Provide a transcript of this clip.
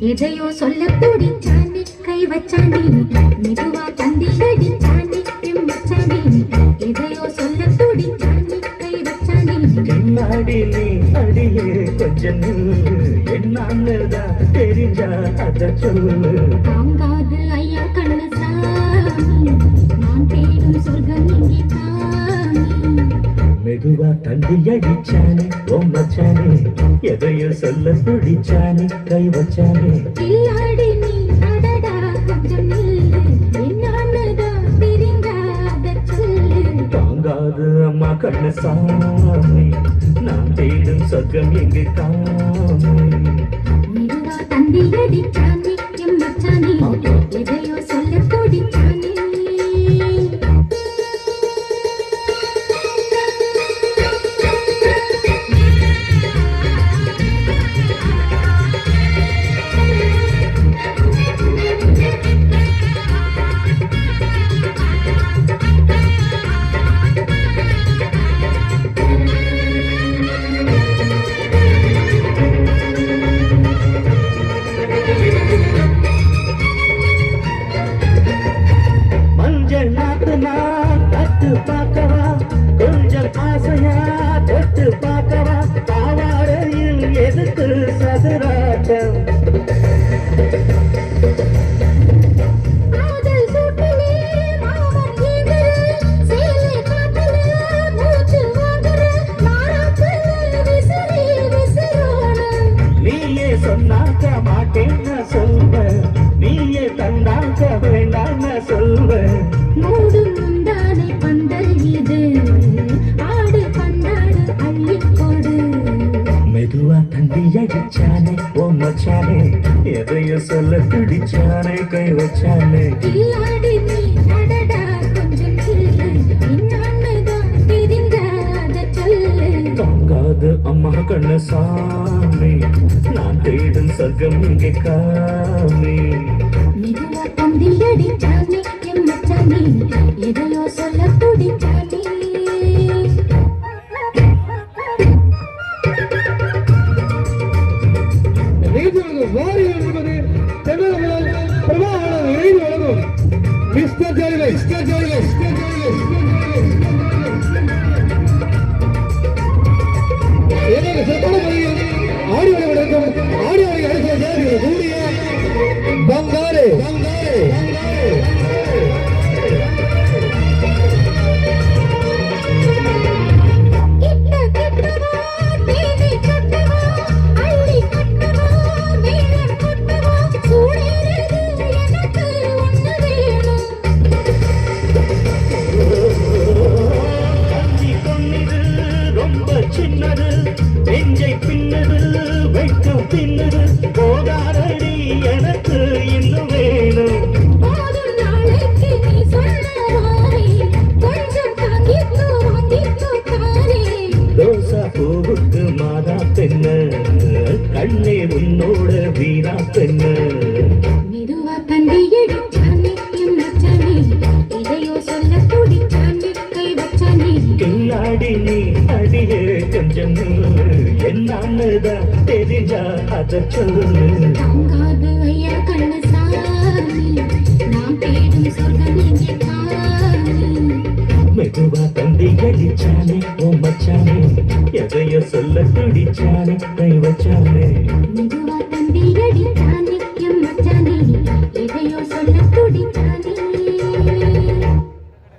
எதையோ சொல்ல துடிச்சானே கை வச்சானே மெதுவா தந்தி அடிச்சானே மச்சானே எதையோ சொல்ல துடிச்சானே கை வச்சானே என்னாடி நீ அடியே கொஞ்சம் என்னதான் தெரிஞ்சா அத சொல்லு தாங்காது ஐயா கண்ணு சாமி நான் தேடும் சொர்க்கம் இங்கே காமி மெதுவா தந்தி அடிச்சானே ஓ மச்சானே எதையோ சொல்ல துடிச்சானே கை வச்சானே இல்லாடி நீ அடடா கொஞ்சம் என்னதான் தெரிஞ்சாத சொல்லு தாங்காது அம்மா கண்ணு சாமி நான் தேடும் சொர்க்கம் எங்கு காமி மெதுவா தந்தி அடிச்சானே மச்சானே எதையோ சொல்ல துடிச்சானே பார்க்கவா கொஞ்சம் ஆசையா தொட்டு பார்க்கவா பாவாடையில் எதுக்கு சதுராட்டம் நீயே சொன்னாக்க மாட்டேன்னு சொல்வேன் நீயே தந்தாக்க வேண்டான்னு சொல்வேன் மெதுவா தந்தி அடிச்சானே ஓ மச்சானே எதையோ சொல்ல துடிச்சானே கை வச்சானே தாங்காது அம்மா கண்ணு சாமி நான் தேடும் சொர்க்கம் இங்கே காமி மெதுவா தந்தி அடிச்சானே மச்சானே எதையோ சொல்ல துடிச்சானே வாரியம் என்பது தென்னகமலம் பிரபாகரன் இணைந்து வழங்கும் மிஸ்டர் ஜாலிலை ஆடியோவை வழங்கும் ஆடியோவை அழைக்க கூடிய பங்காரே சின்னது நெஞ்சை பின்னது வைக்கும் தின்னது போதாரடி எனக்கு இன்னும் வேணும் ரோசா பூவுக்கு மாதா பெண்ண கண்ணே உன்னோட வீரா பெண்ண மெதுவா தந்தி அடிச்சானே மச்சானே எதையோ சொல்ல துடிச்சானே கை வச்சானே கில்லாடி நீ அடியே கொஞ்சம் என்னதான் தெரிஞ்சா அத சொல்லு தாங்காது ஐயா கண்ணு சாமி நான் தேடும் சொர்க்கம் இங்கே காமி மெதுவா தந்தி அடிச்சானே ஓ மச்சானே எதையோ சொல்ல துடிச்சானே கை வச்சானே மெதுவா தந்தி அடிச்சானே